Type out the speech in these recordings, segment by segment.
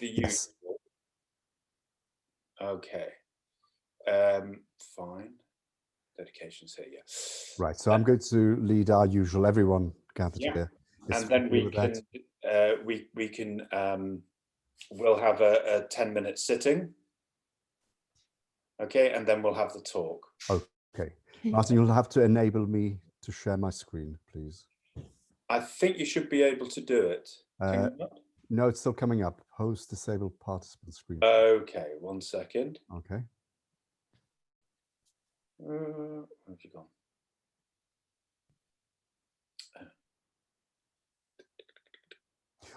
the usual. Yes. Okay. Fine. Dedications here, yeah. Right. So I'm going to lead our usual. Everyone gathered here. And then we can we'll have a 10-minute sitting. Okay, and then we'll have the talk. Okay. Martin, you'll have to enable me to share my screen, please. I think you should be able to do it. Can you not? No, it's still coming up. Host disabled participant screen. Okay, 1 second. Okay. Where have you gone?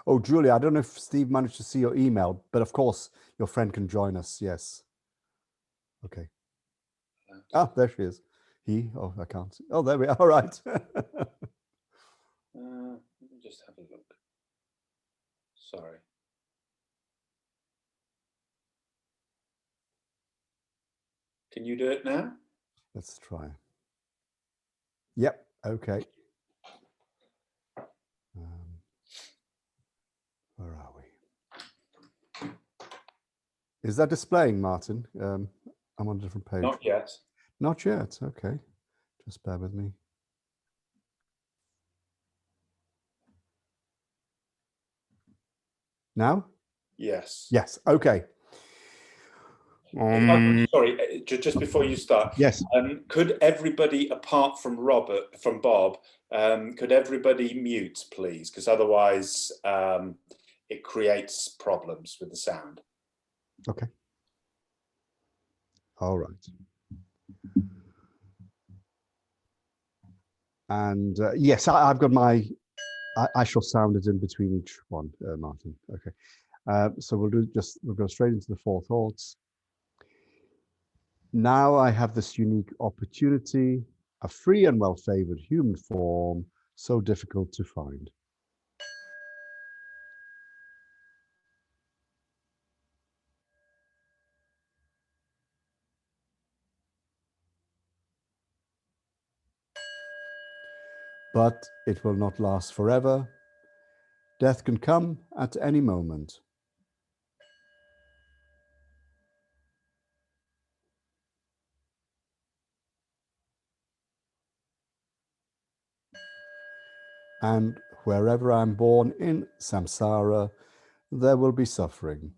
Oh, Julia, I don't know if Steve managed to see your email, but of course your friend can join us. Yes. Okay. Ah, there she is. Oh, I can't see. Oh, there we are. All right. Let me just have a look. Sorry. Can you do it now? Let's try. Yep. Okay. Where are we? Is that displaying, Martin? I'm on a different page. Not yet. Not yet. Okay. Just bear with me. Now? Yes. Yes. Okay. Sorry, just before you start. Yes. Could everybody, apart from Bob, could everybody mute, please? Because otherwise it creates problems with the sound. Okay. All right. And yes, I've got my, I shall sound it in between each one, Martin. Okay. So we'll go straight into the four thoughts. Now I have this unique opportunity, a free and well-favored human form, so difficult to find. But it will not last forever. Death can come at any moment. And wherever I'm born in samsara, there will be suffering.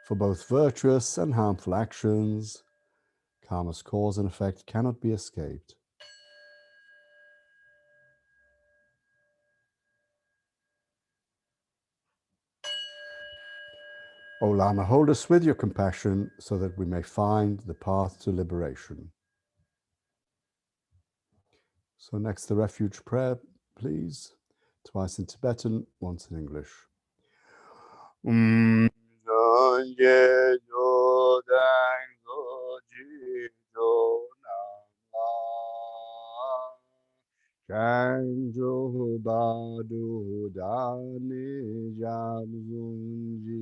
For both virtuous and harmful actions, karma's cause and effect cannot be escaped. O Lama, hold us with your compassion so that we may find the path to liberation. So next, the refuge prayer, please. Twice in Tibetan, once in English. Chanjo badu dani jamzunji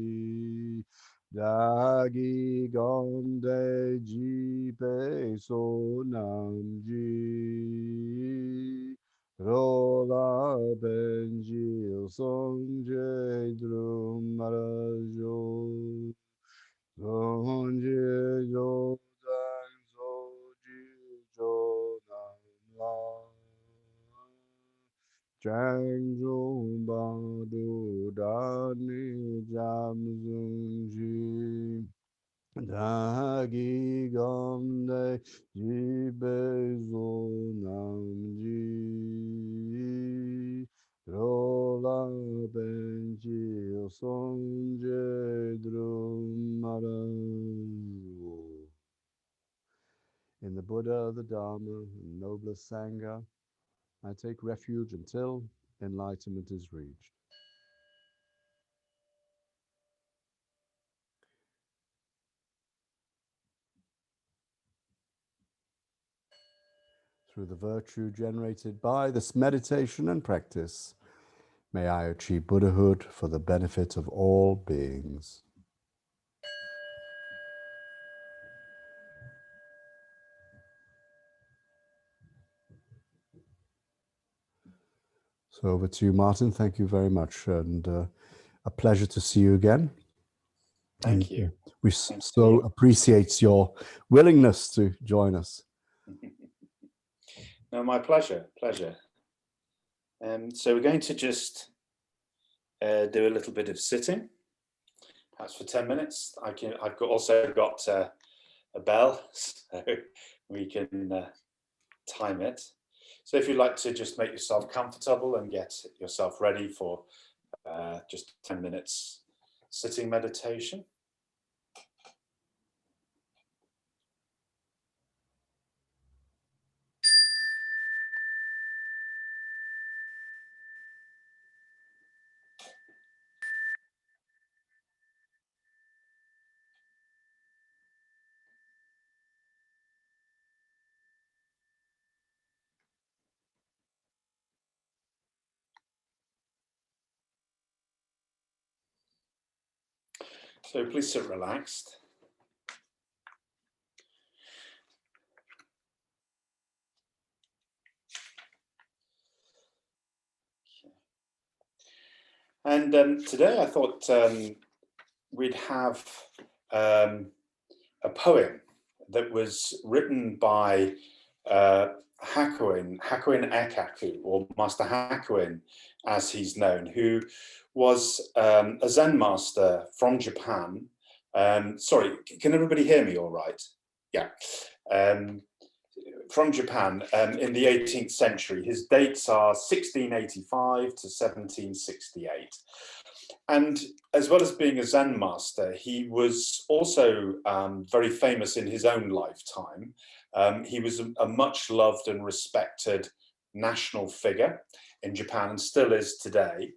dagi gonde jipe sonamji rola benji sonje drum marajo sonje jo dang soji jo namla Chanjo badu dani jamzunji dagi gamde jibe zonamji rola benji sonje drumarayo. In the Buddha, the Dharma, and noblest Sangha, I take refuge until enlightenment is reached. Through the virtue generated by this meditation and practice, may I achieve Buddhahood for the benefit of all beings. So over to you, Martin. Thank you very much, and a pleasure to see you again. Thank you. We Thank so you. appreciate your willingness to join us. No, my pleasure. So we're going to just do a little bit of sitting, perhaps for 10 minutes. I've also got a bell, so we can time it. So if you'd like to just make yourself comfortable and get yourself ready for just 10 minutes sitting meditation. So please sit relaxed. And today I thought we'd have a poem that was written by Hakuin Ekaku, or Master Hakuin, as he's known, who was a Zen master from Japan. Sorry, can everybody hear me all right? Yeah. From Japan in the 18th century. His dates are 1685 to 1768. And as well as being a Zen master, he was also very famous in his own lifetime. He was a much loved and respected national figure in Japan, and still is today.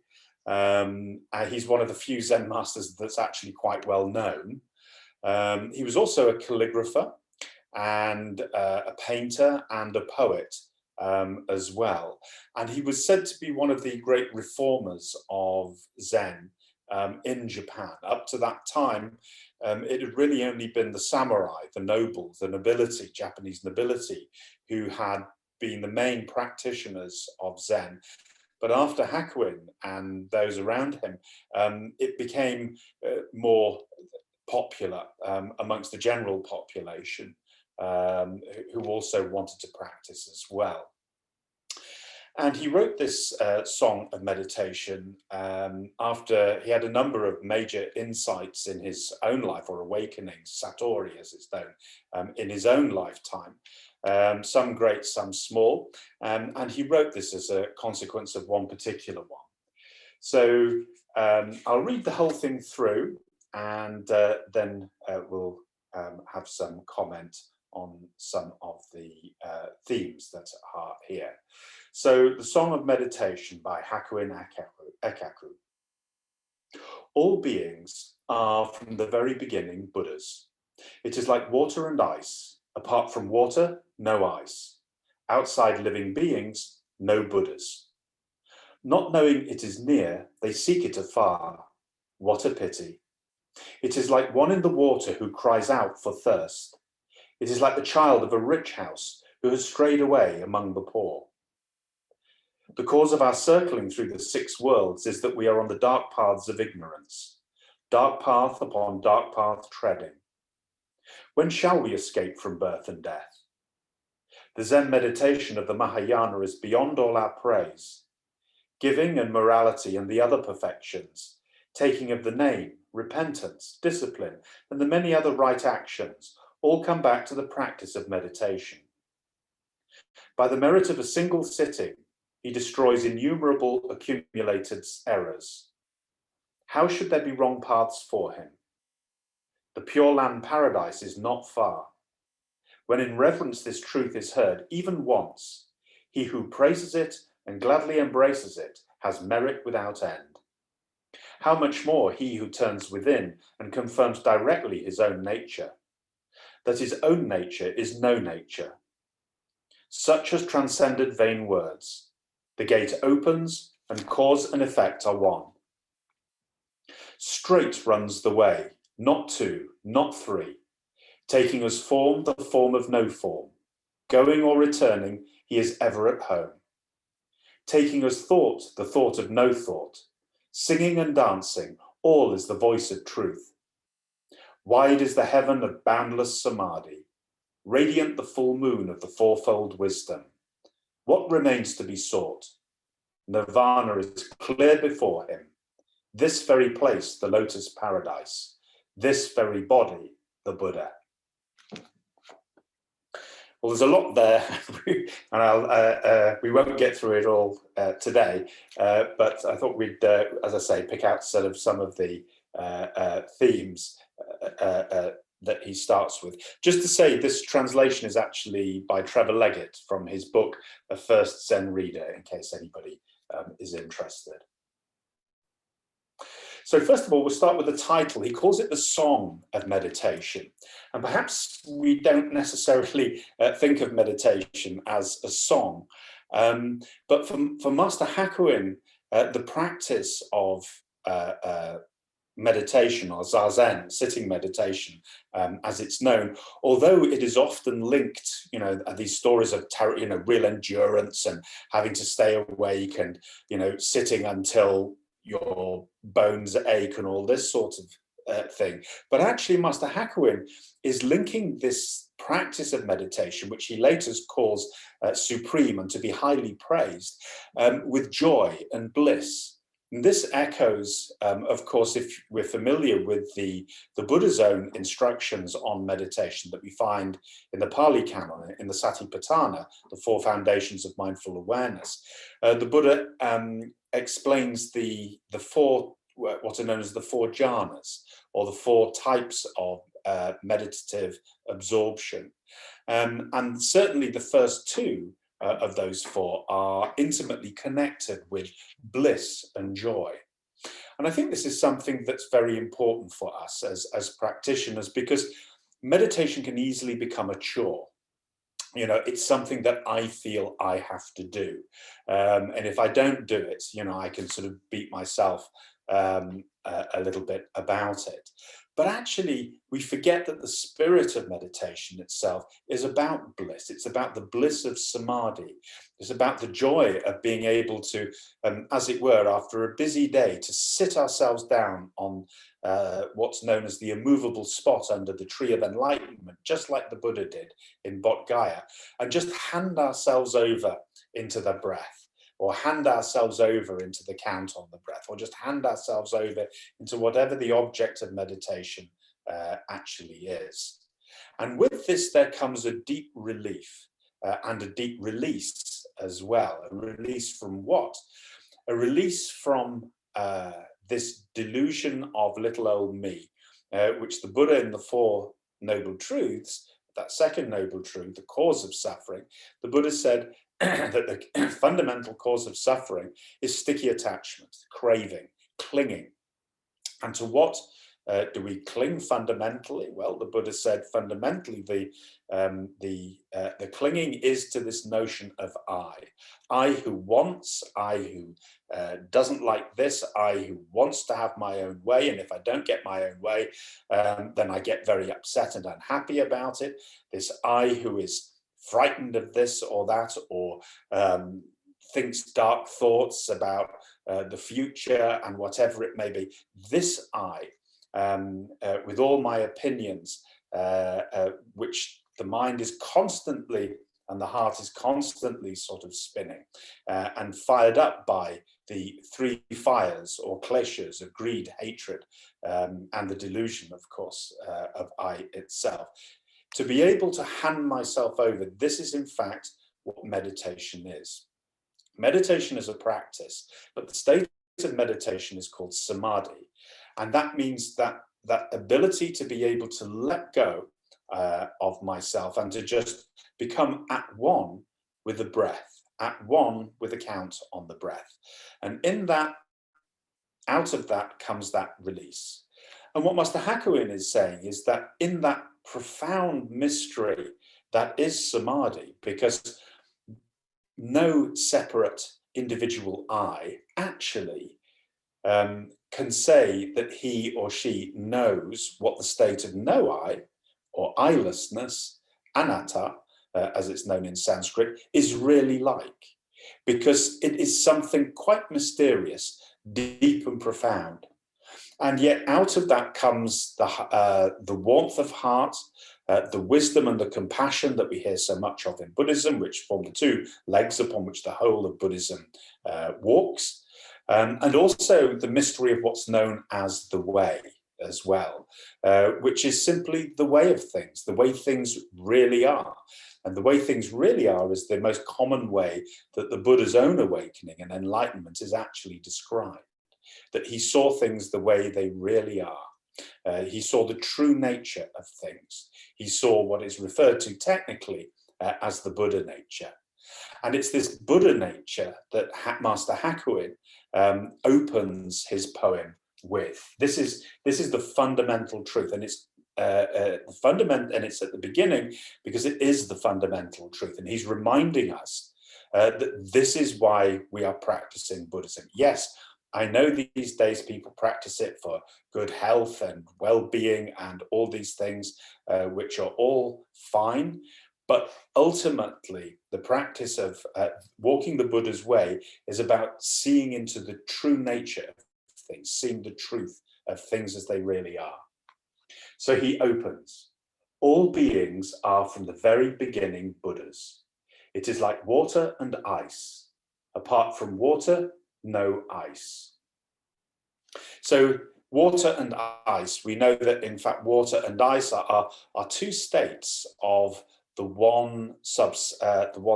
He's one of the few Zen masters that's actually quite well known. He was also a calligrapher and a painter and a poet as well. And he was said to be one of the great reformers of Zen in Japan. Up to that time, it had really only been the samurai, the nobles, the nobility, Japanese nobility, who had been the main practitioners of Zen. But after Hakuin and those around him, it became more popular amongst the general population, who also wanted to practice as well. And he wrote this song of meditation after he had a number of major insights in his own life, or awakenings, satori as it's known, in his own lifetime. Some great, some small. And he wrote this as a consequence of one particular one. So I'll read the whole thing through, and then we'll have some comment on some of the themes that are here. So the Song of Meditation by Hakuin Ekaku. All beings are from the very beginning Buddhas. It is like water and ice. Apart from water, no ice. Outside living beings, no Buddhas. Not knowing it is near, they seek it afar. What a pity. It is like one in the water who cries out for thirst. It is like the child of a rich house who has strayed away among the poor. The cause of our circling through the 6 worlds is that we are on the dark paths of ignorance, dark path upon dark path treading. When shall we escape from birth and death? The Zen meditation of the Mahayana is beyond all our praise. Giving and morality and the other perfections, taking of the name, repentance, discipline, and the many other right actions all come back to the practice of meditation. By the merit of a single sitting, he destroys innumerable accumulated errors. How should there be wrong paths for him? The Pure Land paradise is not far. When in reverence this truth is heard, even once, he who praises it and gladly embraces it has merit without end. How much more he who turns within and confirms directly his own nature, that his own nature is no nature. Such has transcended vain words. The gate opens, and cause and effect are one. Straight runs the way, not 2, not 3, taking as form the form of no form. Going or returning, he is ever at home. taking as thought the thought of no thought. Singing and dancing, all is the voice of truth. Wide is the heaven of boundless samadhi, radiant the full moon of the fourfold wisdom. What remains to be sought? Nirvana is clear before him. This very place, the lotus paradise. This very body, the Buddha. Well, there's a lot there, and we won't get through it all today, but I thought we'd, as I say, pick out some of the themes that he starts with. Just to say, this translation is actually by Trevor Leggett from his book, A First Zen Reader, in case anybody is interested. So first of all, we'll start with the title. He calls it the Song of Meditation. And perhaps we don't necessarily think of meditation as a song. But for Master Hakuin, the practice of meditation, or zazen, sitting meditation, as it's known, although it is often linked, these stories of real endurance and having to stay awake and, sitting until your bones ache and all this sort of thing. But actually, Master Hakuin is linking this practice of meditation, which he later calls supreme and to be highly praised, with joy and bliss. And this echoes, of course, if we're familiar with the Buddha's own instructions on meditation that we find in the Pali Canon, in the Satipatthana, the four foundations of mindful awareness. The Buddha explains the four, what are known as the four jhanas, or the four types of meditative absorption. And certainly the first two of those four are intimately connected with bliss and joy. And I think this is something that's very important for us as practitioners, because meditation can easily become a chore. It's something that I feel I have to do. And if I don't do it, I can sort of beat myself a little bit about it. But actually, we forget that the spirit of meditation itself is about bliss. It's about the bliss of samadhi. It's about the joy of being able to, as it were, after a busy day, to sit ourselves down on what's known as the immovable spot under the tree of enlightenment, just like the Buddha did in Bodh Gaya, and just hand ourselves over into the breath, or hand ourselves over into the count on the breath, or just hand ourselves over into whatever the object of meditation actually is. And with this, there comes a deep relief and a deep release as well. A release from what? A release from this delusion of little old me, which the Buddha in the Four Noble Truths, that second noble truth, the cause of suffering, the Buddha said that the fundamental cause of suffering is sticky attachment, craving, clinging. And to what do we cling fundamentally? Well, the Buddha said fundamentally the clinging is to this notion of I who wants, I who doesn't like this, I who wants to have my own way, and if I don't get my own way, then I get very upset and unhappy about it. This I who is frightened of this or that, or thinks dark thoughts about the future and whatever it may be. This I, with all my opinions, which the mind is constantly and the heart is constantly sort of spinning and fired up by the three fires or kleshas of greed, hatred, and the delusion, of course, of I itself. To be able to hand myself over, this is in fact what meditation is. Meditation is a practice, but the state of meditation is called samadhi. And that means that ability to be able to let go of myself and to just become at one with the breath, at one with the count on the breath. And in that, out of that comes that release. And what Master Hakuin is saying is that in that profound mystery that is samadhi, because no separate individual I actually can say that he or she knows what the state of no I, or I-lessness, anatta, as it's known in Sanskrit, is really like. because it is something quite mysterious, deep and profound. And yet out of that comes the warmth of heart, the wisdom and the compassion that we hear so much of in Buddhism, which form the two legs upon which the whole of Buddhism walks, and also the mystery of what's known as the way as well, which is simply the way of things, the way things really are. And the way things really are is the most common way that the Buddha's own awakening and enlightenment is actually described. That he saw things the way they really are. He saw the true nature of things. He saw what is referred to technically as the Buddha nature. And it's this Buddha nature that Master Hakuin opens his poem with. This is the fundamental truth, and it's it's at the beginning because it is the fundamental truth, and he's reminding us that this is why we are practicing Buddhism. Yes, I know these days people practice it for good health and well-being and all these things, which are all fine. But ultimately, the practice of walking the Buddha's way is about seeing into the true nature of things, seeing the truth of things as they really are. So he opens, all beings are from the very beginning Buddhas. It is like water and ice. Apart from water, no ice. So water and ice, we know that in fact water and ice are two states of the one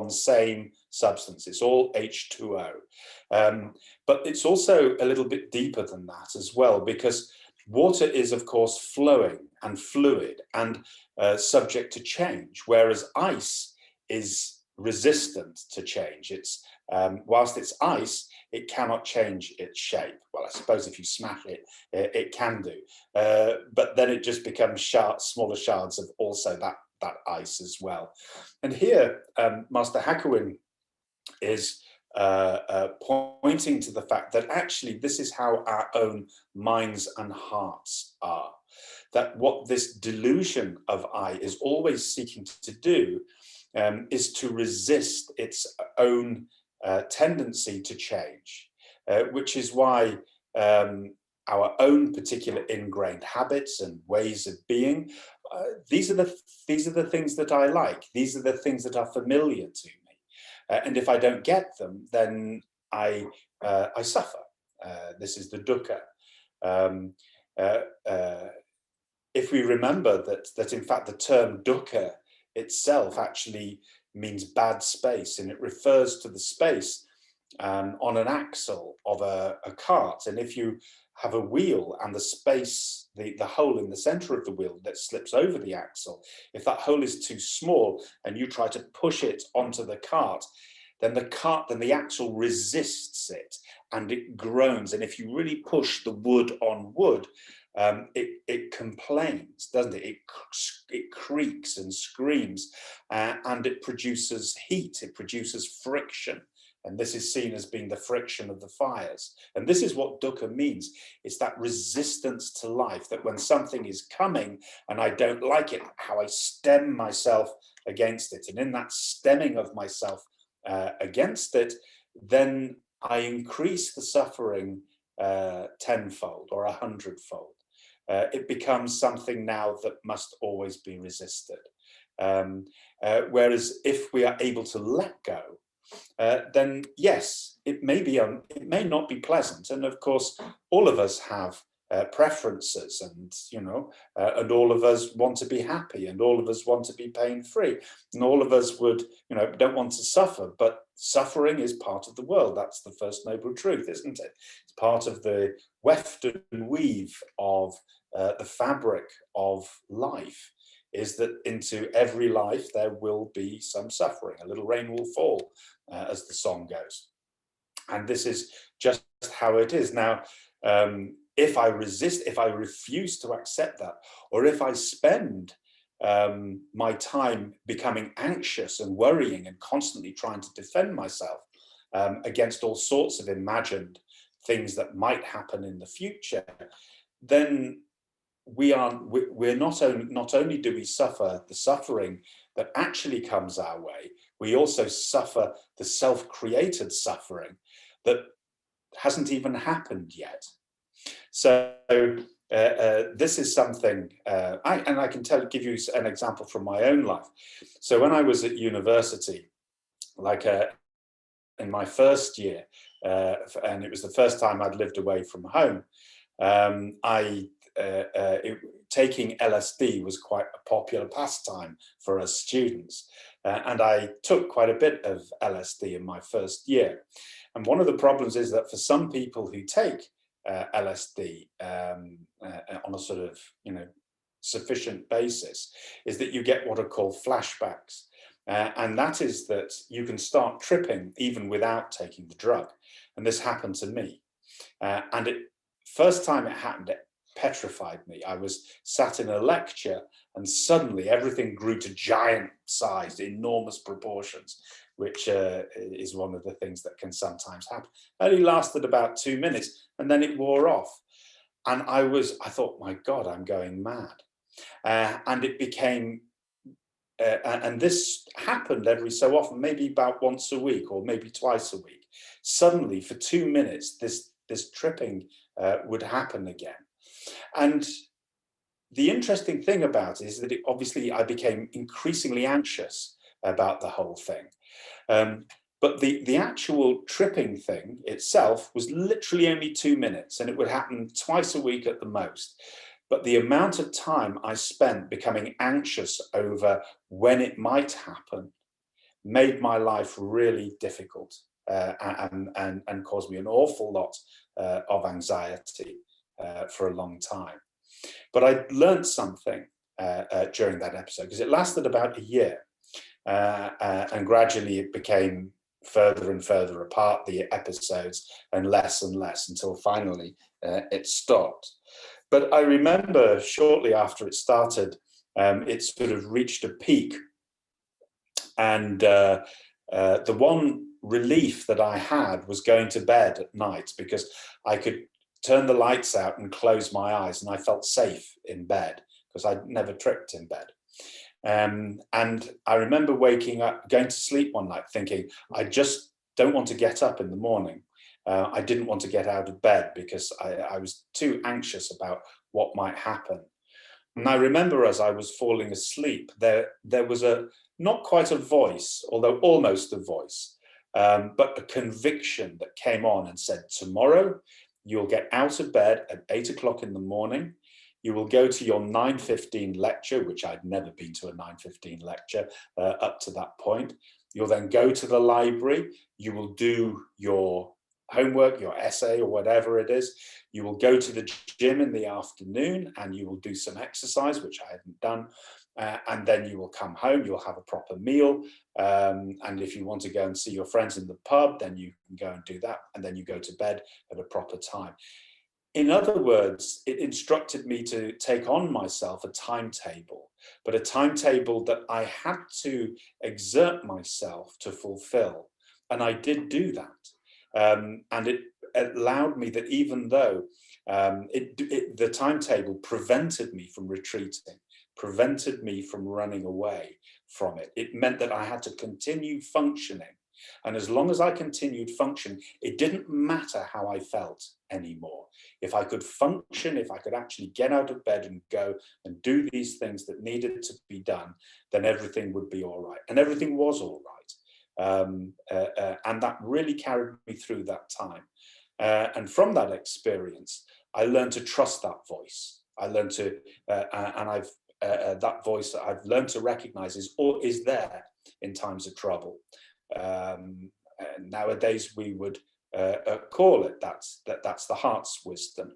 same substance. It's all H2O. But it's also a little bit deeper than that as well, because water is of course flowing and fluid and subject to change, whereas ice is resistant to change. It's whilst it's ice, it cannot change its shape. Well, I suppose if you smash it, it can do. But then it just becomes smaller shards of also that ice as well. And here, Master Hakuin is pointing to the fact that actually this is how our own minds and hearts are. That what this delusion of I is always seeking to do is to resist its own tendency to change, which is why our own particular ingrained habits and ways of being, these are the things that I like. These are the things that are familiar to me, and if I don't get them, then I suffer. This is the dukkha. If we remember that in fact the term dukkha itself actually means bad space, and it refers to the space on an axle of a cart. And if you have a wheel and the space, the hole in the center of the wheel that slips over the axle, if that hole is too small and you try to push it onto the cart, then the axle resists it and it groans. And if you really push the wood on wood, it complains, doesn't it? It creaks and screams, and it produces heat, it produces friction. And this is seen as being the friction of the fires. And this is what dukkha means. It's that resistance to life, that when something is coming and I don't like it, how I stem myself against it. And in that stemming of myself against it, then I increase the suffering tenfold or 100-fold. It becomes something now that must always be resisted. Whereas if we are able to let go, then yes, it may not be pleasant. And of course, all of us have preferences, and and all of us want to be happy, and all of us want to be pain-free, and all of us would, don't want to suffer. But suffering is part of the world. That's the first noble truth, isn't it? It's part of the weft and weave of the fabric of life, is that into every life there will be some suffering. A little rain will fall, as the song goes. And this is just how it is. Now, if I resist, if I refuse to accept that, or if I spend my time becoming anxious and worrying and constantly trying to defend myself against all sorts of imagined things that might happen in the future, then we're not only do we suffer the suffering that actually comes our way, we also suffer the self-created suffering that hasn't even happened yet. So this is something, I can give you an example from my own life. So when I was at university, like in my first year, and it was the first time I'd lived away from home, taking LSD was quite a popular pastime for us students. And I took quite a bit of LSD in my first year. And one of the problems is that for some people who take LSD on a sort of, sufficient basis, is that you get what are called flashbacks. And that is that you can start tripping even without taking the drug. And this happened to me. And first time it happened, it petrified me. I was sat in a lecture and suddenly everything grew to giant size, enormous proportions, which is one of the things that can sometimes happen. It only lasted about 2 minutes and then it wore off. And I thought, my God, I'm going mad. And it became, and this happened every so often, maybe about once a week or maybe twice a week. Suddenly for 2 minutes, this tripping would happen again. And the interesting thing about it is that obviously I became increasingly anxious about the whole thing. But the actual tripping thing itself was literally only 2 minutes, and it would happen twice a week at the most. But the amount of time I spent becoming anxious over when it might happen made my life really difficult and caused me an awful lot of anxiety for a long time. But I learned something during that episode, because it lasted about a year, and gradually it became further and further apart, the episodes, and less until finally it stopped. But I remember shortly after it started, it sort of reached a peak. And the one relief that I had was going to bed at night, because I could turn the lights out and close my eyes, and I felt safe in bed because I'd never tripped in bed. And I remember waking up, going to sleep one night thinking, I just don't want to get up in the morning. I didn't want to get out of bed because I was too anxious about what might happen. And I remember as I was falling asleep, there was not quite a voice, although almost a voice, but a conviction that came on and said, tomorrow you'll get out of bed at 8 o'clock in the morning. You will go to your 9:15 lecture, which I'd never been to a 9:15 lecture up to that point. You'll then go to the library. You will do your homework, your essay, or whatever it is. You will go to the gym in the afternoon and you will do some exercise, which I hadn't done. And then you will come home, you'll have a proper meal. And if you want to go and see your friends in the pub, then you can go and do that. And then you go to bed at a proper time. In other words, it instructed me to take on myself a timetable, but a timetable that I had to exert myself to fulfill. And I did do that. And it allowed me that even though the timetable prevented me from retreating, prevented me from running away from it, it meant that I had to continue functioning. And as long as I continued functioning, it didn't matter how I felt anymore. If I could function, if I could actually get out of bed and go and do these things that needed to be done, then everything would be all right. And everything was all right. And that really carried me through that time. And from that experience, I learned to trust that voice. I learned to, that voice that I've learned to recognize is there in times of trouble. Nowadays we would call it that's the heart's wisdom,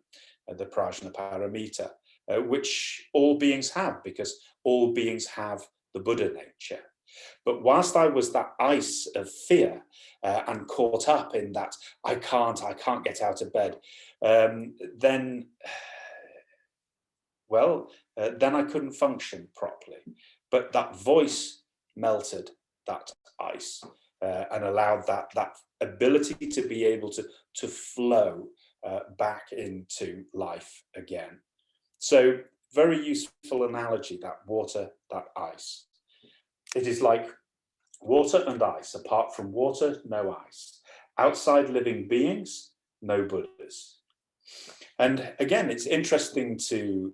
the prajna paramita, which all beings have, because all beings have the Buddha nature. But whilst I was that ice of fear and caught up in that I can't get out of bed, then I couldn't function properly. But that voice melted that ice and allowed that ability to be able to flow back into life again. So very useful analogy, that water, that ice. It is like water and ice. Apart from water, no ice. Outside living beings, no Buddhas. And again, it's interesting to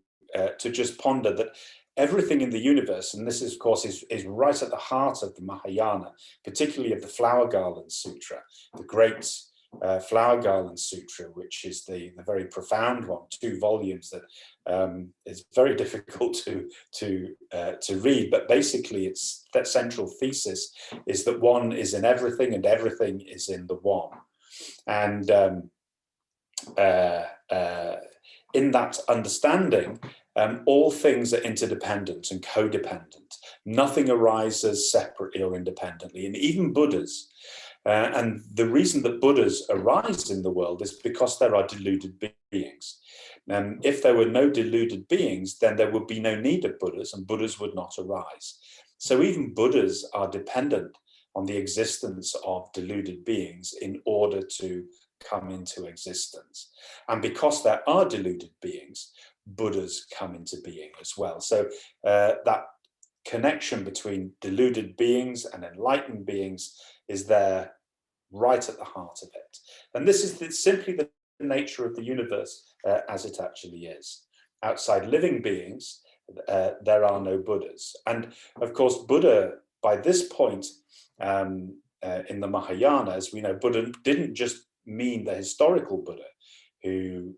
just ponder that everything in the universe, and this is, of course, is right at the heart of the Mahayana, particularly of the Flower Garland Sutra, the great Flower Garland Sutra, which is the very profound one, 2 volumes that is very difficult to read. But basically, it's that central thesis is that one is in everything and everything is in the one. And in that understanding, all things are interdependent and codependent. Nothing arises separately or independently, and even Buddhas. And the reason that Buddhas arise in the world is because there are deluded beings. And if there were no deluded beings, then there would be no need of Buddhas, and Buddhas would not arise. So even Buddhas are dependent on the existence of deluded beings in order to come into existence. And because there are deluded beings, Buddhas come into being as well. So that connection between deluded beings and enlightened beings is there right at the heart of it. And this is simply the nature of the universe as it actually is. Outside living beings, there are no Buddhas. And of course, Buddha, by this point in the Mahayana, as we know, Buddha didn't just mean the historical Buddha who,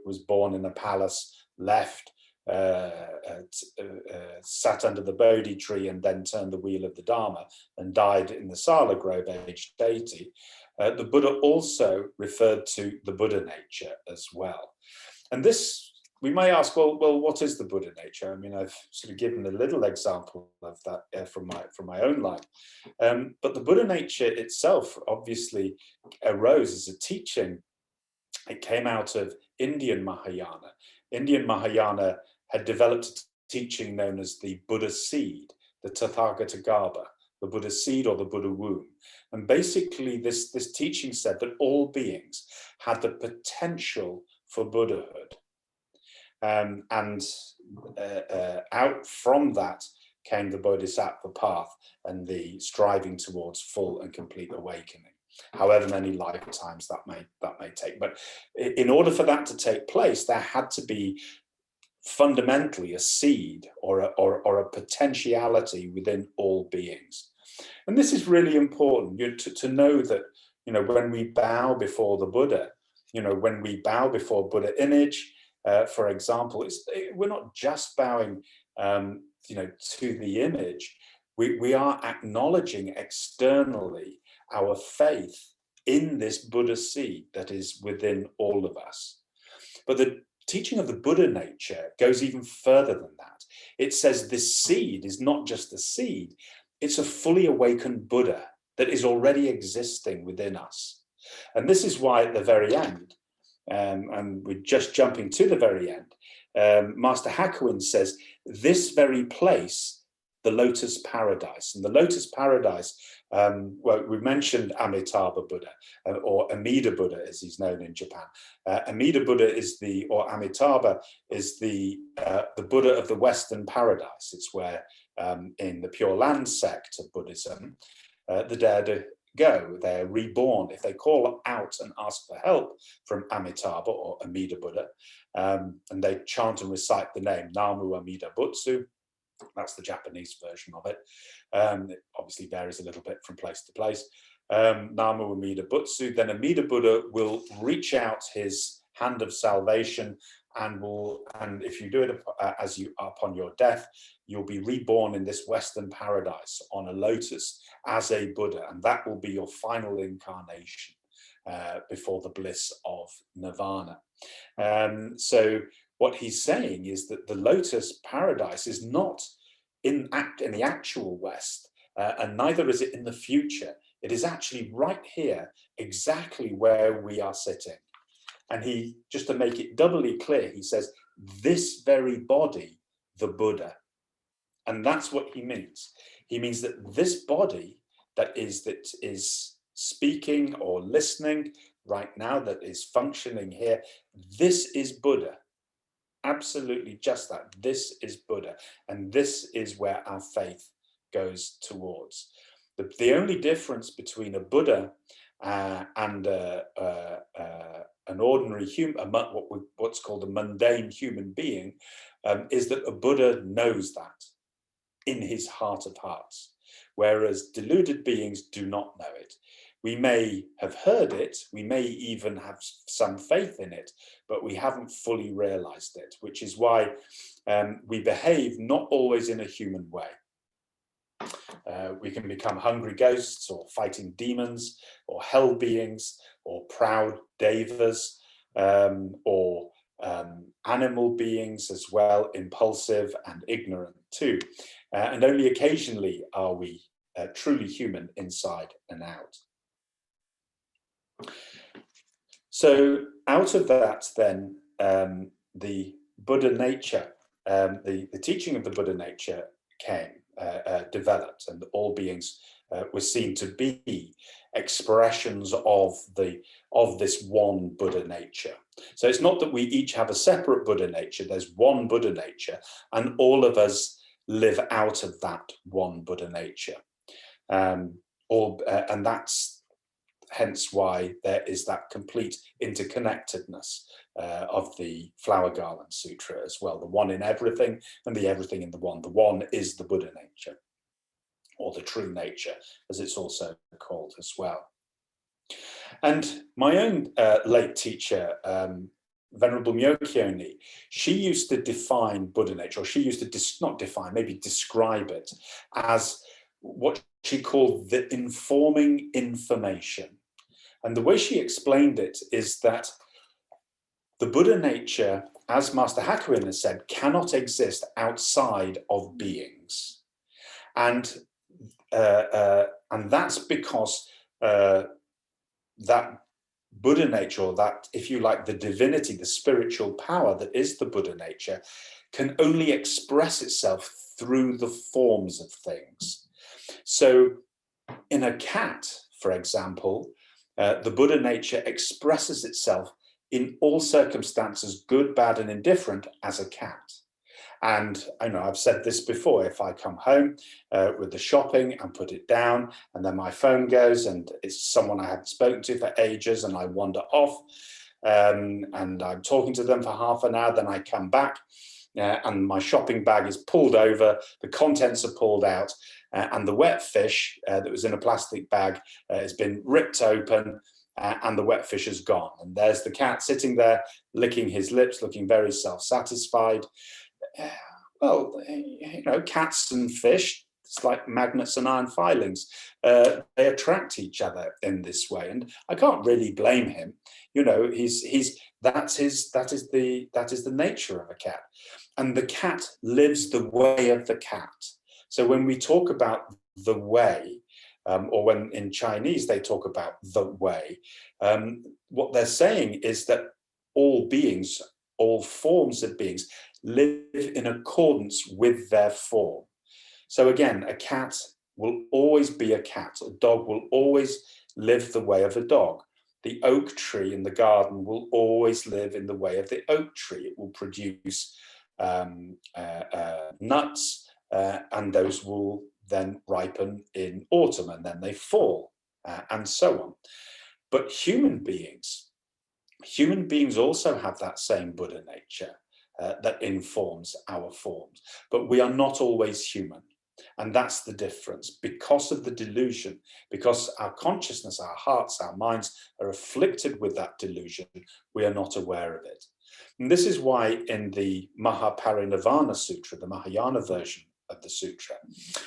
was born in a palace, left, sat under the Bodhi tree and then turned the wheel of the Dharma and died in the Sala Grove aged 80. The Buddha also referred to the Buddha nature as well. And this, we may ask, well, what is the Buddha nature? I mean, I've sort of given a little example of that from my own life. But the Buddha nature itself obviously arose as a teaching. It came out of Indian Mahayana. Indian Mahayana had developed a teaching known as the Buddha seed, the Tathagata Garbha, the Buddha seed or the Buddha womb. And basically this teaching said that all beings had the potential for Buddhahood. And out from that came the Bodhisattva path and the striving towards full and complete awakening, however many lifetimes that may take. But in order for that to take place, there had to be fundamentally a seed or a potentiality within all beings. And this is really important to know that, when we bow before the Buddha, when we bow before Buddha image, for example, we're not just bowing, to the image. We are acknowledging externally our faith in this Buddha seed that is within all of us. But the teaching of the Buddha nature goes even further than that. It says this seed is not just a seed, it's a fully awakened Buddha that is already existing within us. And this is why at the very end, and we're just jumping to the very end, Master Hakuin says, this very place, the lotus paradise. And the lotus paradise, well, we mentioned Amitabha Buddha, or Amida Buddha as he's known in Japan. Amida Buddha or Amitabha is the Buddha of the Western paradise. It's where in the Pure Land sect of Buddhism, the dead go, they're reborn. If they call out and ask for help from Amitabha or Amida Buddha, and they chant and recite the name Namu Amida Butsu, that's the Japanese version of it. It obviously varies a little bit from place to place. Namu Amida Butsu, then Amida Buddha will reach out his hand of salvation and if you do it as you upon your death, you'll be reborn in this Western paradise on a lotus as a Buddha, and that will be your final incarnation before the bliss of nirvana. So what he's saying is that the lotus paradise is not in the actual West, and neither is it in the future. It is actually right here, exactly where we are sitting. And he, just to make it doubly clear, he says, this very body, the Buddha. And that's what he means. He means that this body that is speaking or listening right now, that is functioning here, this is Buddha. Absolutely just that. This is Buddha. And this is where our faith goes towards. The only difference between a Buddha and an ordinary human, what's called a mundane human being, is that a Buddha knows that in his heart of hearts, whereas deluded beings do not know it. We may have heard it, we may even have some faith in it, but we haven't fully realized it, which is why we behave not always in a human way. We can become hungry ghosts, or fighting demons, or hell beings, or proud devas, or animal beings as well, impulsive and ignorant too. And only occasionally are we truly human inside and out. So out of that then, the Buddha nature, the teaching of the Buddha nature developed, and all beings were seen to be expressions of this one Buddha nature. So it's not that we each have a separate Buddha nature, there's one Buddha nature, and all of us live out of that one Buddha nature. And that's hence why there is that complete interconnectedness of the Flower Garland Sutra as well, the one in everything and the everything in the one. The one is the Buddha nature, or the true nature, as it's also called as well. And my own late teacher, Venerable Myokyoni, she used to define Buddha nature, or she used to not define, maybe describe it as what she called the informing information. And the way she explained it is that the Buddha nature, as Master Hakuin has said, cannot exist outside of beings. And that's because that Buddha nature, or that, if you like, the divinity, the spiritual power that is the Buddha nature, can only express itself through the forms of things. So in a cat, for example, the Buddha nature expresses itself in all circumstances, good, bad, and indifferent, as a cat. And I know I've said this before, if I come home with the shopping and put it down, and then my phone goes and it's someone I haven't spoken to for ages, and I wander off, and I'm talking to them for half an hour, then I come back and my shopping bag is pulled over, the contents are pulled out, and the wet fish that was in a plastic bag has been ripped open, and the wet fish is gone. And there's the cat sitting there, licking his lips, looking very self-satisfied. Well, you know, cats and fish, it's like magnets and iron filings. They attract each other in this way, and I can't really blame him. You know, that is the nature of a cat, and the cat lives the way of the cat. So when we talk about the way, or when in Chinese they talk about the way, what they're saying is that all beings, all forms of beings, live in accordance with their form. So again, a cat will always be a cat. A dog will always live the way of a dog. The oak tree in the garden will always live in the way of the oak tree. It will produce nuts, and those will then ripen in autumn, and then they fall, and so on. But human beings also have that same Buddha nature that informs our forms, but we are not always human. And that's the difference. Because of the delusion, because our consciousness, our hearts, our minds are afflicted with that delusion, we are not aware of it. And this is why in the Mahaparinirvana Sutra, the Mahayana version of the sutra,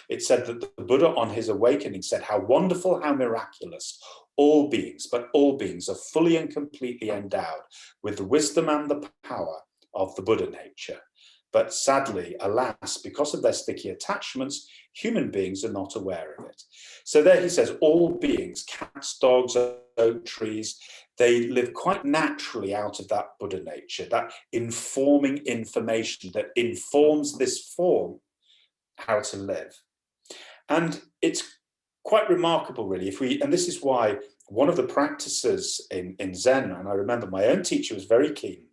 it said that the Buddha on his awakening said, how wonderful, how miraculous, all beings, but all beings are fully and completely endowed with the wisdom and the power of the Buddha nature. But sadly, alas, because of their sticky attachments, human beings are not aware of it. So there he says, all beings, cats, dogs, oak trees, they live quite naturally out of that Buddha nature, that informing information that informs this form how to live. And it's quite remarkable, really, and this is why one of the practices in Zen, and I remember my own teacher was very keen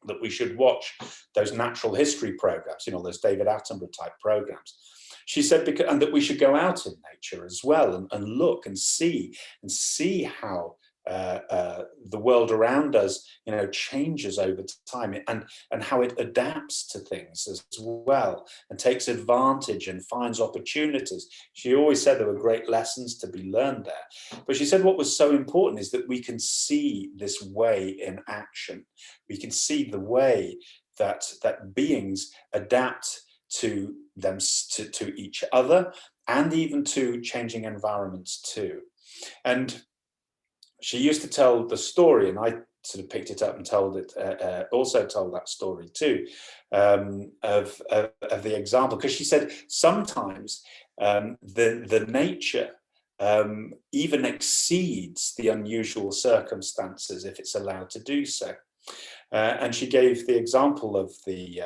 that we should watch those natural history programs, you know, those David Attenborough type programs. She said, because, and that we should go out in nature as well and look and see how the world around us, changes over time, and how it adapts to things as well, and takes advantage and finds opportunities. She always said there were great lessons to be learned there. But she said what was so important is that we can see this way in action. We can see the way that beings adapt to them, to each other, and even to changing environments too. And she used to tell the story, and I sort of picked it up and told it, also told that story too, of the example, because she said sometimes the nature even exceeds the unusual circumstances if it's allowed to do so. And she gave the example of the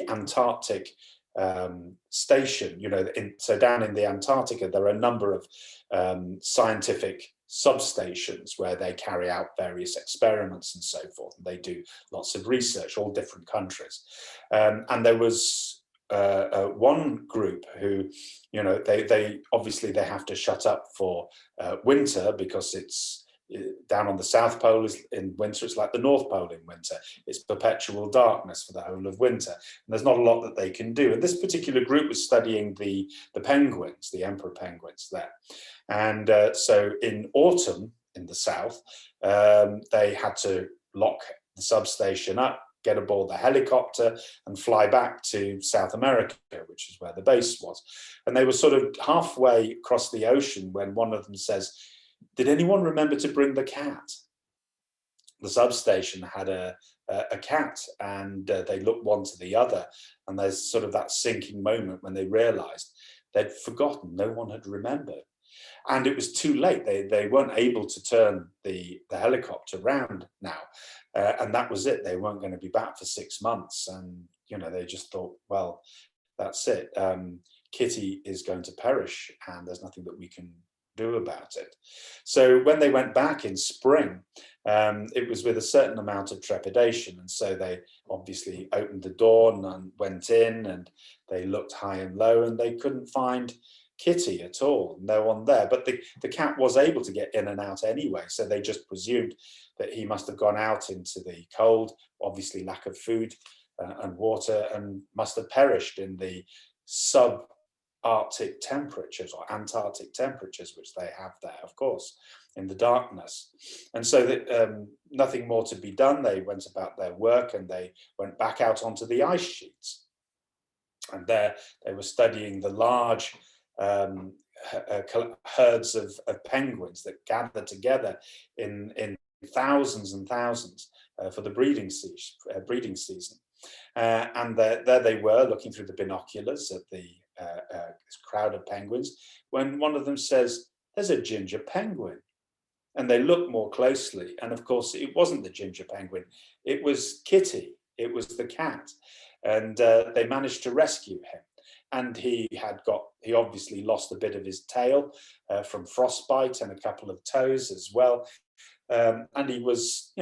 Antarctic station. So down in the Antarctica, there are a number of scientific substations where they carry out various experiments and so forth. They do lots of research, all different countries. And there was one group who, they obviously they have to shut up for winter, because it's down on the South Pole in winter, it's like the North Pole in winter. It's perpetual darkness for the whole of winter. And there's not a lot that they can do. And this particular group was studying the penguins, the emperor penguins there. And so in autumn in the South, they had to lock the substation up, get aboard the helicopter and fly back to South America, which is where the base was. And they were sort of halfway across the ocean when one of them says, "Did anyone remember to bring the cat?" The substation had a cat, and they looked one to the other, and there's sort of that sinking moment when they realized they'd forgotten, no one had remembered. And it was too late. They weren't able to turn the helicopter round now. And that was it. They weren't going to be back for 6 months. And, they just thought, well, that's it. Kitty is going to perish, and there's nothing that we can do about it. So when they went back in spring, it was with a certain amount of trepidation. And so they obviously opened the door and went in, and they looked high and low, and they couldn't find Kitty at all, no one there. But the cat was able to get in and out anyway, so they just presumed that he must have gone out into the cold, obviously lack of food and water, and must have perished in the sub-Arctic temperatures or Antarctic temperatures, which they have there, of course, in the darkness. And so that nothing more to be done. They went about their work, and they went back out onto the ice sheets. And there they were studying the large herds of penguins that gather together in thousands and thousands for the breeding season. And there they were, looking through the binoculars at the this crowd of penguins, when one of them says, "There's a ginger penguin." And they look more closely, and of course it wasn't the ginger penguin, it was Kitty, it was the cat. And they managed to rescue him. And he obviously lost a bit of his tail from frostbite, and a couple of toes as well. And he was,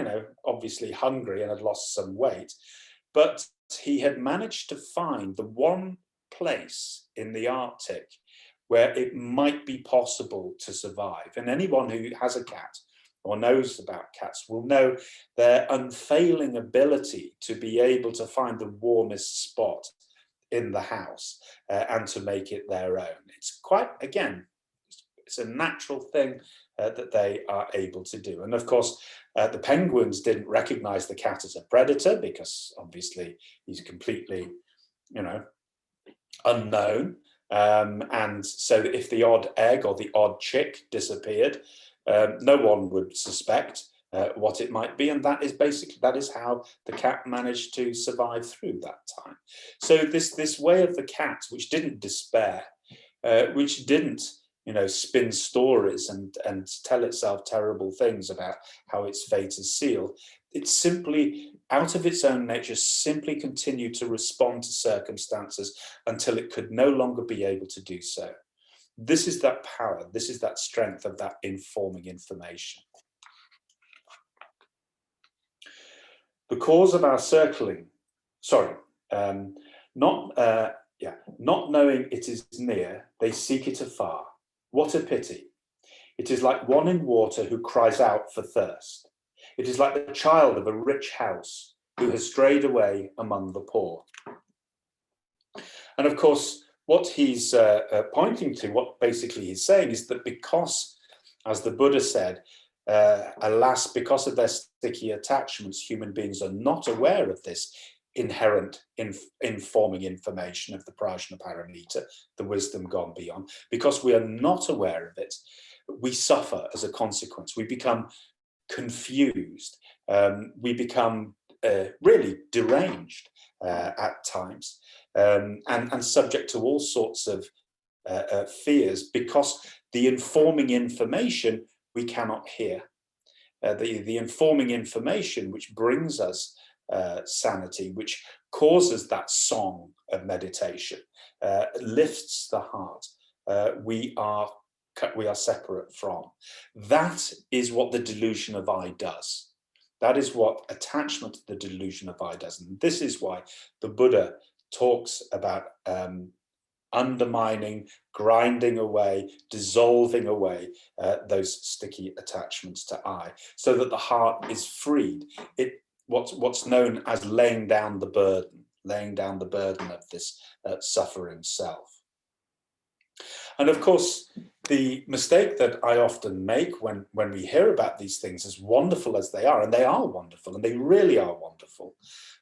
obviously hungry and had lost some weight. But he had managed to find the one place in the Arctic where it might be possible to survive. And anyone who has a cat or knows about cats will know their unfailing ability to be able to find the warmest spot in the house and to make it their own. It's quite, again, it's a natural thing that they are able to do. And of course, the penguins didn't recognize the cat as a predator, because obviously he's completely, unknown. And so if the odd egg or the odd chick disappeared, no one would suspect what it might be. And that is how the cat managed to survive through that time. So this way of the cat, which didn't despair, which didn't spin stories and tell itself terrible things about how its fate is sealed, it simply, out of its own nature, simply continued to respond to circumstances until it could no longer be able to do so. This is that power, this is that strength of that informing information. The cause of our circling, Yeah, not knowing it is near, they seek it afar. What a pity. It is like one in water who cries out for thirst. It is like the child of a rich house who has strayed away among the poor. And of course, what he's pointing to, what basically he's saying is that because, as the Buddha said, alas, because of their sticky attachments, human beings are not aware of this inherent informing information of the Prajna Paramita, the wisdom gone beyond. Because we are not aware of it, we suffer as a consequence. We become confused. We become really deranged at times, and subject to all sorts of fears, because the informing information we cannot hear. The informing information which brings us sanity, which causes that song of meditation, lifts the heart, we are separate from. That is what the delusion of I does. That is what attachment to the delusion of I does. And this is why the Buddha talks about undermining, grinding away, dissolving away those sticky attachments to I, so that the heart is freed. What's known as laying down the burden of this suffering self. And of course, the mistake that I often make when we hear about these things, as wonderful as they are, and they are wonderful, and they really are wonderful.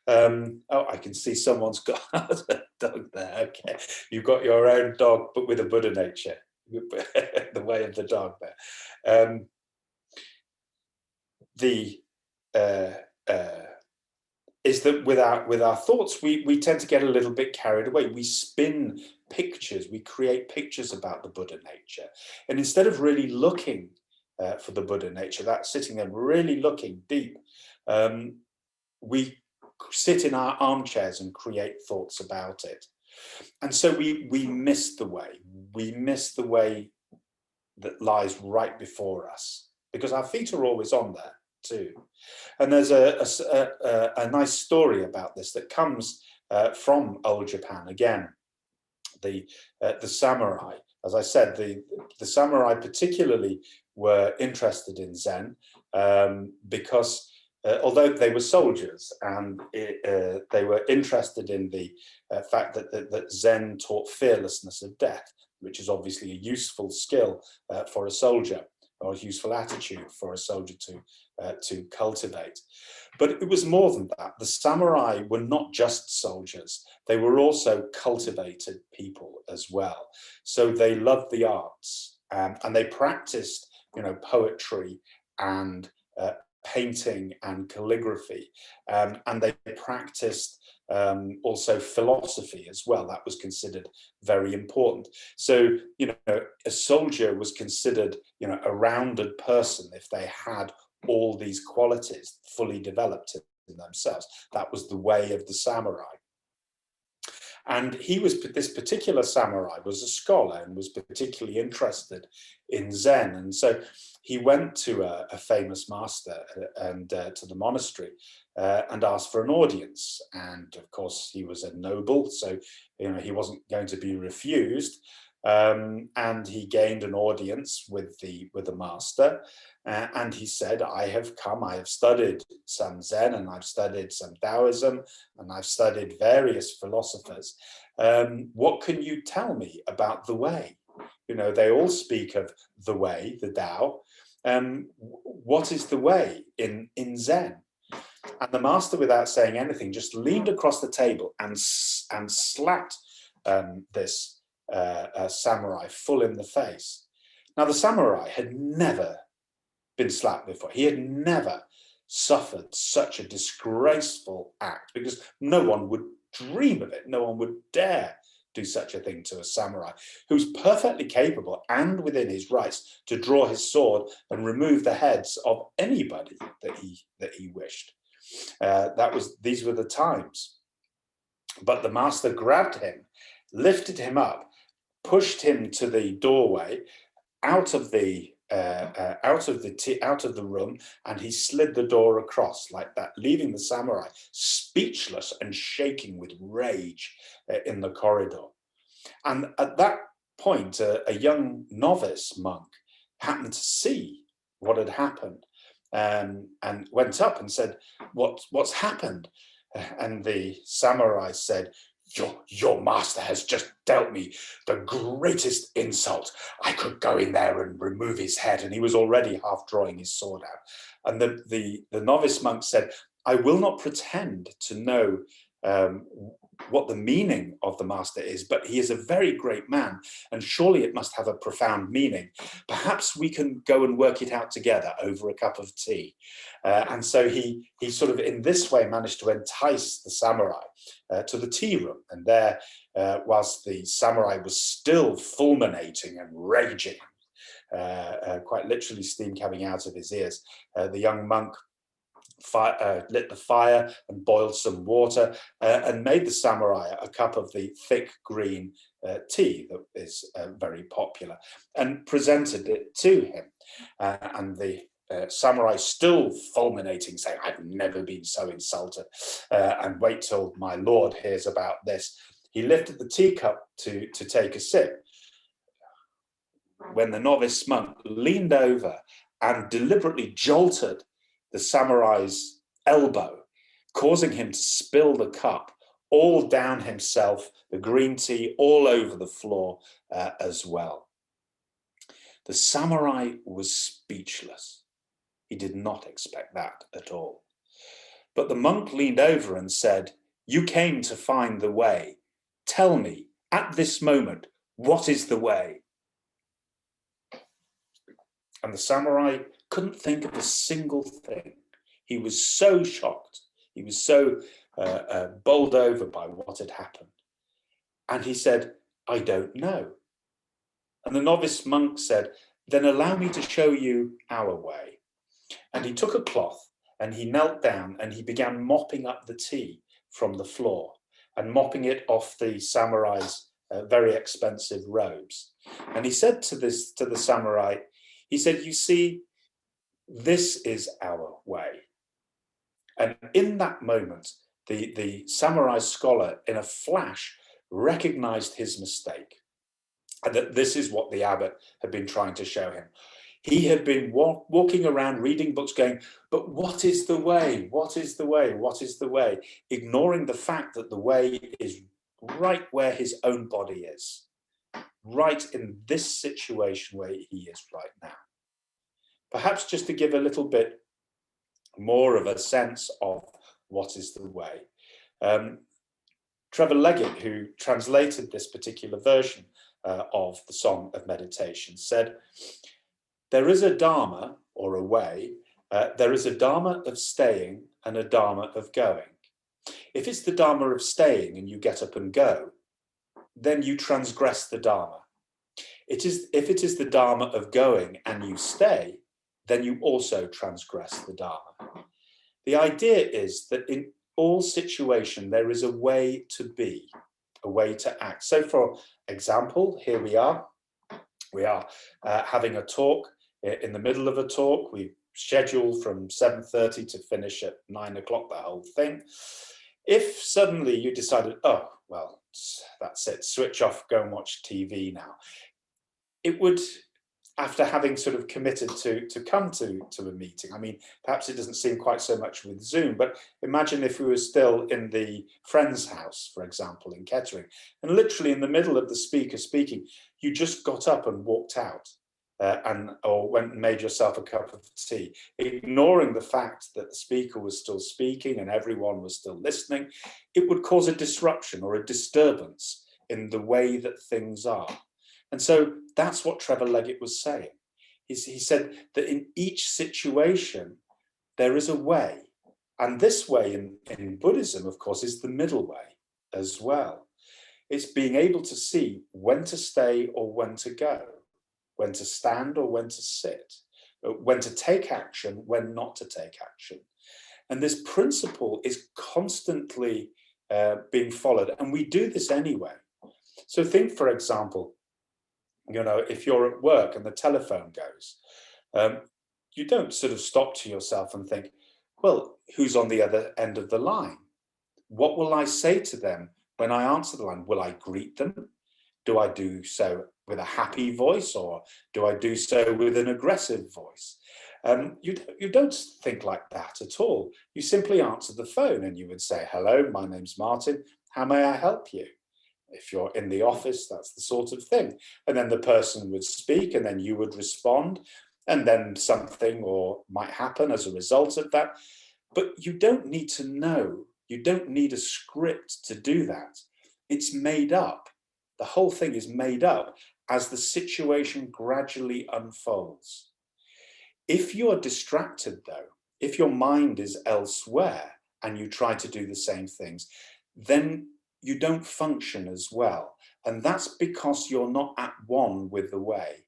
Oh, I can see someone's got a dog there. Okay, you've got your own dog, but with a Buddha nature, the way of the dog there. Is that with our thoughts, we tend to get a little bit carried away. We spin pictures, we create pictures about the Buddha nature. And instead of really looking for the Buddha nature, that sitting there really looking deep, we sit in our armchairs and create thoughts about it. And so we miss the way. We miss the way that lies right before us, because our feet are always on there too. And there's a nice story about this that comes from old Japan again. The samurai, as I said, the samurai particularly were interested in Zen because although they were soldiers, and they were interested in the fact that Zen taught fearlessness of death, which is obviously a useful skill for a soldier, or a useful attitude for a soldier to cultivate. But it was more than that. The samurai were not just soldiers. They were also cultivated people as well. So they loved the arts, and they practiced, poetry and painting and calligraphy, and they practiced also philosophy as well. That was considered very important. So, a soldier was considered, a rounded person if they had all these qualities fully developed in themselves. That was the way of the samurai. And this particular samurai was a scholar and was particularly interested in Zen. And so he went to a famous master and to the monastery and asked for an audience. And of course, he was a noble, so he wasn't going to be refused. And he gained an audience with the master, and he said, I have studied some Zen, and I've studied some Taoism, and I've studied various philosophers. What can you tell me about the way? They all speak of the way, the Tao. What is the way in Zen? And the master, without saying anything, just leaned across the table and slapped this samurai full in the face. Now, the samurai had never been slapped before. He had never suffered such a disgraceful act, because no one would dream of it. No one would dare do such a thing to a samurai who's perfectly capable and within his rights to draw his sword and remove the heads of anybody that he wished. These were the times. But the master grabbed him, lifted him up, pushed him to the doorway, out of the out of the room, and he slid the door across like that, leaving the samurai speechless and shaking with rage in the corridor. And at that point, a young novice monk happened to see what had happened, and went up and said, "What's happened?" And the samurai said, your master has just dealt me the greatest insult. I could go in there and remove his head." And he was already half drawing his sword out. And the novice monk said, "I will not pretend to know what the meaning of the master is, but he is a very great man, and surely it must have a profound meaning. Perhaps we can go and work it out together over a cup of tea." And so he sort of in this way managed to entice the samurai to the tea room. And there, whilst the samurai was still fulminating and raging, quite literally steam coming out of his ears, the young monk lit the fire and boiled some water and made the samurai a cup of the thick green tea that is very popular, and presented it to him. And the samurai, still fulminating, saying, "I've never been so insulted, and wait till my lord hears about this." He lifted the teacup to take a sip, when the novice monk leaned over and deliberately jolted the samurai's elbow, causing him to spill the cup all down himself, the green tea all over the floor as well. The samurai was speechless. He did not expect that at all. But the monk leaned over and said, "You came to find the way. Tell me, at this moment, what is the way?" And the samurai couldn't think of a single thing. He was so shocked. He was so bowled over by what had happened. And he said, "I don't know." And the novice monk said, "Then allow me to show you our way." And he took a cloth and he knelt down and he began mopping up the tea from the floor and mopping it off the samurai's very expensive robes. And he said to the samurai, he said, "You see, this is our way." And in that moment, the samurai scholar, in a flash, recognized his mistake, and that this is what the abbot had been trying to show him. He had been walking around reading books going, "But what is the way? What is the way? What is the way?" Ignoring the fact that the way is right where his own body is, right in this situation where he is right now. Perhaps just to give a little bit more of a sense of what is the way. Trevor Leggett, who translated this particular version of the Song of Meditation, said, "There is a Dharma, or a way, there is a Dharma of staying and a Dharma of going. If it's the Dharma of staying and you get up and go, then you transgress the Dharma. If it is the Dharma of going and you stay, then you also transgress the Dharma." The idea is that in all situation, there is a way to be, a way to act. So for example, here we are having a talk. In the middle of a talk, we scheduled from 7:30 to finish at 9 o'clock, the whole thing. If suddenly you decided, "Oh, well, that's it, switch off, go and watch TV now," it would, after having sort of committed to come to a meeting, I mean, perhaps it doesn't seem quite so much with Zoom, but imagine if we were still in the friend's house, for example, in Kettering, and literally in the middle of the speaker speaking, you just got up and walked out or went and made yourself a cup of tea, ignoring the fact that the speaker was still speaking and everyone was still listening. It would cause a disruption or a disturbance in the way that things are. And so that's what Trevor Leggett was saying. He said that in each situation, there is a way. And this way in Buddhism, of course, is the middle way as well. It's being able to see when to stay or when to go, when to stand or when to sit, when to take action, when not to take action. And this principle is constantly being followed. And we do this anyway. So think, for example, if you're at work and the telephone goes, You don't sort of stop to yourself and think, well, who's on the other end of the line? What will I say to them when I answer the line? Will I greet them? Do I do so with a happy voice, or do I do so with an aggressive voice? You don't think like that at all. You simply answer the phone and you would say, hello, my name's Martin. How may I help you? If you're in the office, that's the sort of thing. And then the person would speak and then you would respond, and then something or might happen as a result of that. But you don't need to know. You don't need a script to do that. It's made up. The whole thing is made up as the situation gradually unfolds. If you're distracted, though, if your mind is elsewhere and you try to do the same things, then you don't function as well. And that's because you're not at one with the way.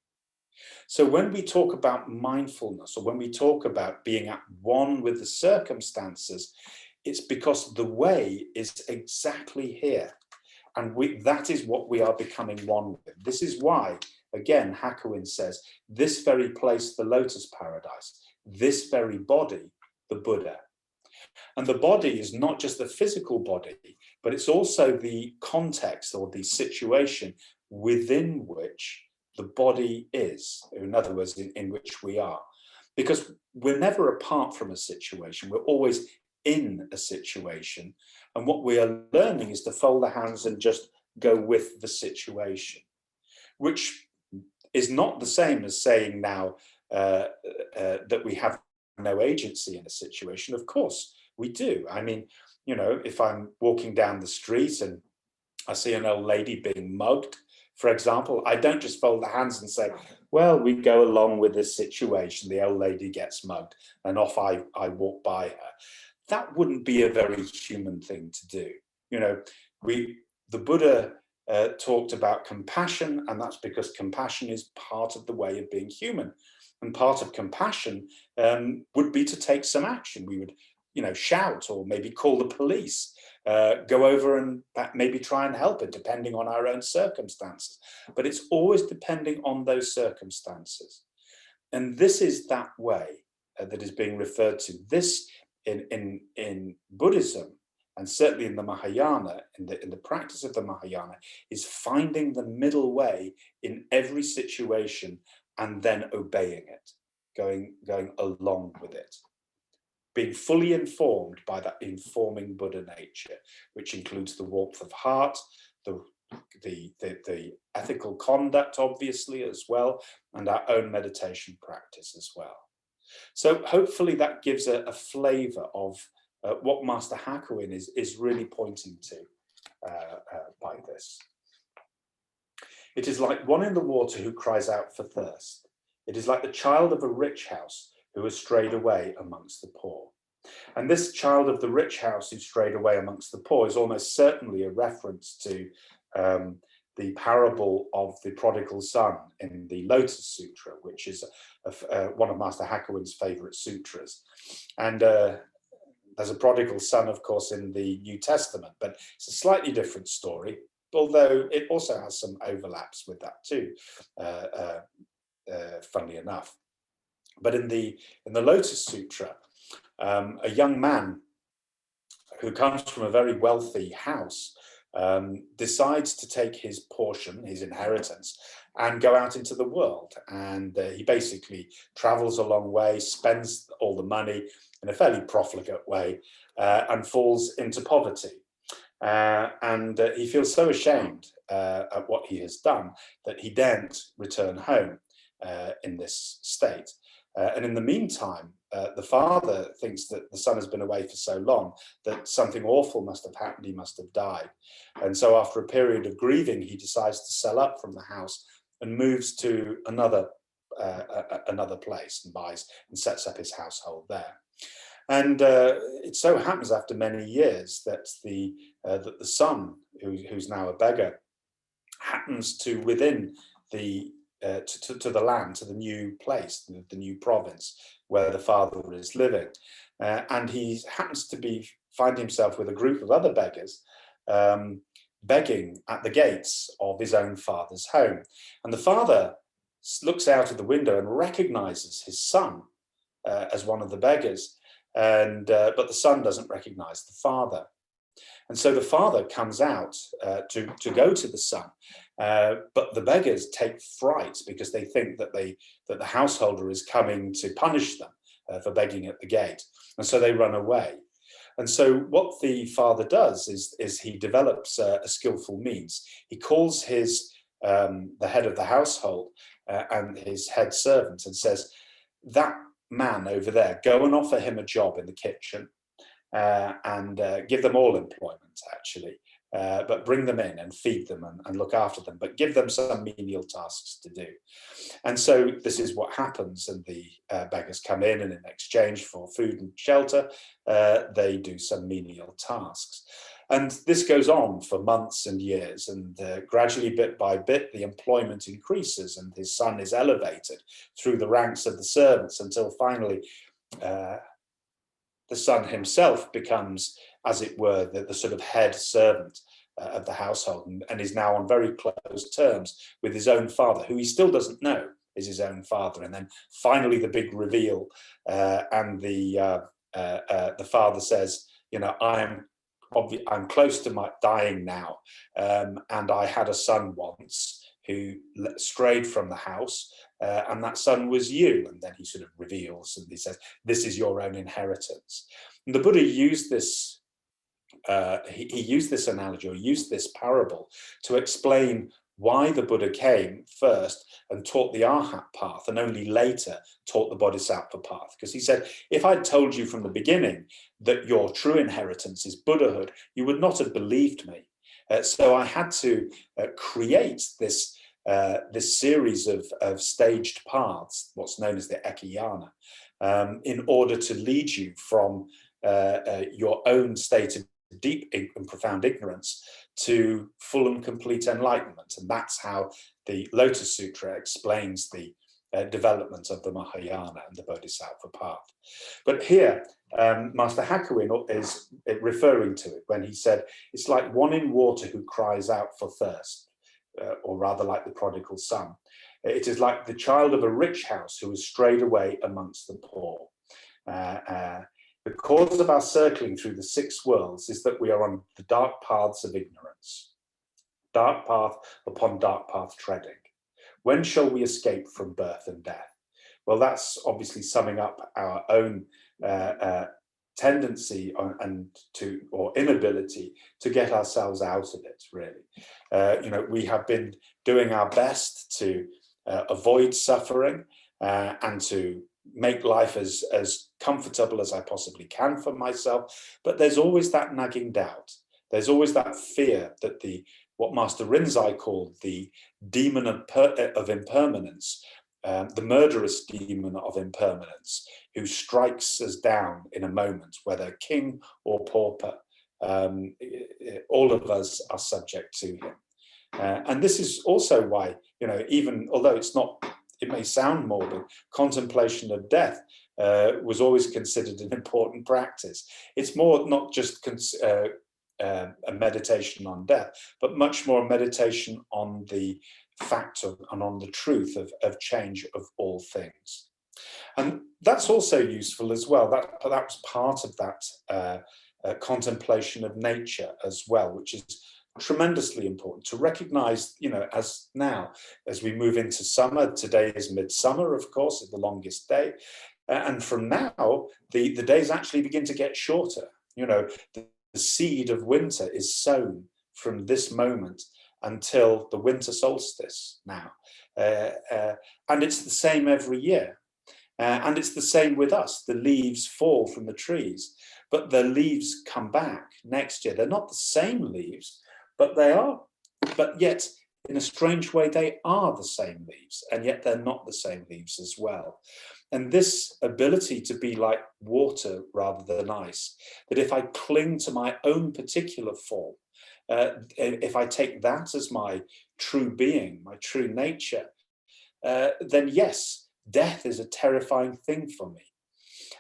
So when we talk about mindfulness, or when we talk about being at one with the circumstances, it's because the way is exactly here. And that is what we are becoming one with. This is why, again, Hakuin says, this very place, the lotus paradise, this very body, the Buddha. And the body is not just the physical body, but it's also the context or the situation within which the body is, in other words, in which we are. Because we're never apart from a situation, we're always in a situation. And what we are learning is to fold the hands and just go with the situation, which is not the same as saying now that we have no agency in a situation. Of course we do. I mean, you know, if I'm walking down the street and I see an old lady being mugged, for example, I don't just fold the hands and say, well, we go along with this situation. The old lady gets mugged and off I walk by her. That wouldn't be a very human thing to do. You know, the Buddha talked about compassion, and that's because compassion is part of the way of being human. And part of compassion would be to take some action. We would, you know, shout or maybe call the police, go over and maybe try and help it, depending on our own circumstances. But it's always depending on those circumstances. And this is that way that is being referred to. This in Buddhism, and certainly in the Mahayana, in the practice of the Mahayana, is finding the middle way in every situation and then obeying it, going along with it, being fully informed by that informing Buddha nature, which includes the warmth of heart, the ethical conduct, obviously, as well, and our own meditation practice as well. So hopefully that gives a flavor of what Master Hakuin is really pointing to by this. It is like one in the water who cries out for thirst. It is like the child of a rich house who has strayed away amongst the poor. And this child of the rich house who strayed away amongst the poor is almost certainly a reference to the parable of the prodigal son in the Lotus Sutra, which is one of Master Hakuin's favorite sutras. And there's a prodigal son, of course, in the New Testament, but it's a slightly different story, although it also has some overlaps with that too, funnily enough. But in the Lotus Sutra, a young man who comes from a very wealthy house decides to take his portion, his inheritance, and go out into the world. And he basically travels a long way, spends all the money in a fairly profligate way, and falls into poverty. And he feels so ashamed at what he has done that he daren't return home in this state. And in the meantime, the father thinks that the son has been away for so long that something awful must have happened, he must have died. And so after a period of grieving, he decides to sell up from the house and moves to another place and buys and sets up his household there. And it so happens after many years that the son, who's now a beggar, happens to within the to the land, to the new place, the new province where the father is living, and he happens to find himself with a group of other beggars begging at the gates of his own father's home. And the father looks out of the window and recognizes his son as one of the beggars, and but the son doesn't recognize the father. And so the father comes out to go to the son, but the beggars take fright because they think that the householder is coming to punish them for begging at the gate, and so they run away. And so what the father does is he develops a skillful means. He calls the head of the household and his head servant and says, "That man over there, go and offer him a job in the kitchen, and give them all employment, actually, but bring them in and feed them and look after them, but give them some menial tasks to do." And so this is what happens, and the beggars come in, and in exchange for food and shelter, they do some menial tasks. And this goes on for months and years, and gradually, bit by bit, the employment increases, and his son is elevated through the ranks of the servants until finally the son himself becomes, as it were, the sort of head servant of the household, and is now on very close terms with his own father, who he still doesn't know is his own father. And then finally the big reveal, and the father says, I'm close to my dying now, and I had a son once who strayed from the house, and that son was you. And then he sort of reveals, and he says, "This is your own inheritance." And the Buddha used this, he used this analogy, or used this parable, to explain why the Buddha came first and taught the Arhat path, and only later taught the Bodhisattva path. Because he said, if I'd told you from the beginning that your true inheritance is Buddhahood, you would not have believed me. So I had to create this series of staged paths, what's known as the Ekayana, in order to lead you from your own state of deep and profound ignorance to full and complete enlightenment. And that's how the Lotus Sutra explains the development of the Mahayana and the Bodhisattva path. But here, Master Hakuin is referring to it when he said, it's like one in water who cries out for thirst, or rather like the prodigal son. It is like the child of a rich house who has strayed away amongst the poor. The cause of our circling through the six worlds is that we are on the dark paths of ignorance, dark path upon dark path treading. When shall we escape from birth and death? Well, that's obviously summing up our own tendency or inability to get ourselves out of it, really. We have been doing our best to avoid suffering and to make life as comfortable as I possibly can for myself, but there's always that nagging doubt. There's always that fear that what Master Rinzai called the demon of impermanence, the murderous demon of impermanence, who strikes us down in a moment, whether king or pauper. All of us are subject to him. And this is also why, even although it may sound morbid, contemplation of death was always considered an important practice. It's more not just a meditation on death, but much more a meditation on the fact and on the truth of change of all things. And that's also useful as well. That was part of that contemplation of nature as well, which is tremendously important to recognize, as we move into summer. Today is midsummer, of course, it's the longest day. And from now, the days actually begin to get shorter. The seed of winter is sown from this moment until the winter solstice now. And it's the same every year. And it's the same with us. The leaves fall from the trees, but the leaves come back next year. They're not the same leaves, but yet in a strange way, they are the same leaves, and yet they're not the same leaves as well. And this ability to be like water rather than ice, that if I cling to my own particular form, if I take that as my true being, my true nature, then yes, death is a terrifying thing for me.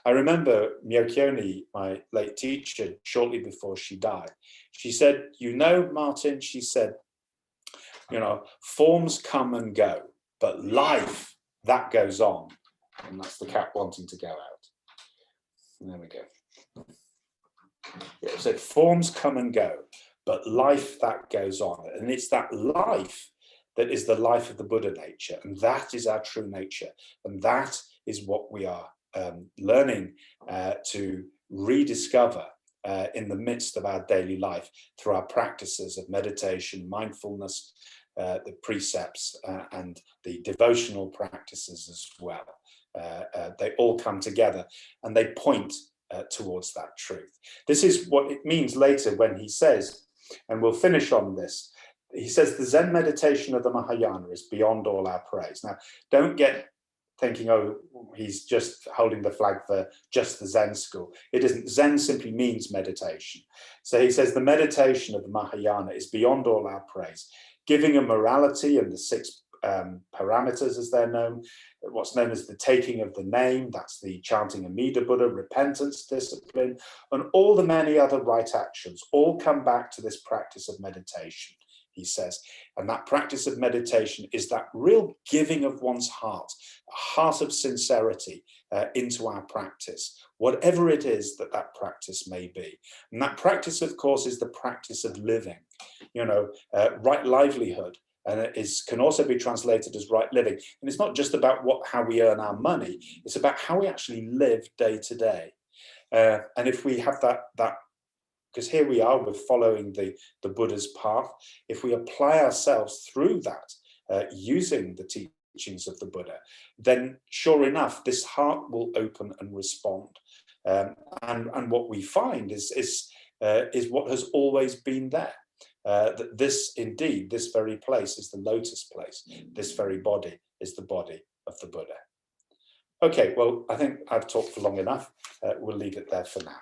I remember Myokyoni, my late teacher, shortly before she died, she said, Martin, she said, forms come and go, but life, that goes on. And that's the cat wanting to go out. And there we go. Yeah, so forms come and go, but life, that goes on. And it's that life that is the life of the Buddha nature. And that is our true nature. And that is what we are learning to rediscover in the midst of our daily life through our practices of meditation, mindfulness, the precepts and the devotional practices as well. They all come together and they point towards that truth. This is what it means later when he says, and we'll finish on this, he says the Zen meditation of the Mahayana is beyond all our praise. Now, don't get thinking, oh, he's just holding the flag for just the Zen school. It isn't. Zen simply means meditation. So he says the meditation of the Mahayana is beyond all our praise, giving a morality and the 6 parameters as they're known, what's known as the taking of the name, that's the chanting Amida Buddha, repentance, discipline, and all the many other right actions all come back to this practice of meditation, he says. And that practice of meditation is that real giving of one's heart, a heart of sincerity into our practice, whatever it is that that practice may be. And that practice, of course, is the practice of living, right livelihood. And it can also be translated as right living. And it's not just about how we earn our money, it's about how we actually live day to day. And if we have that, because here we are, we're following the Buddha's path. If we apply ourselves through that, using the teachings of the Buddha, then sure enough, this heart will open and respond. And what we find is what has always been there. That this indeed, this very place is the lotus place. This very body is the body of the Buddha. Okay, well, I think I've talked for long enough. We'll leave it there for now.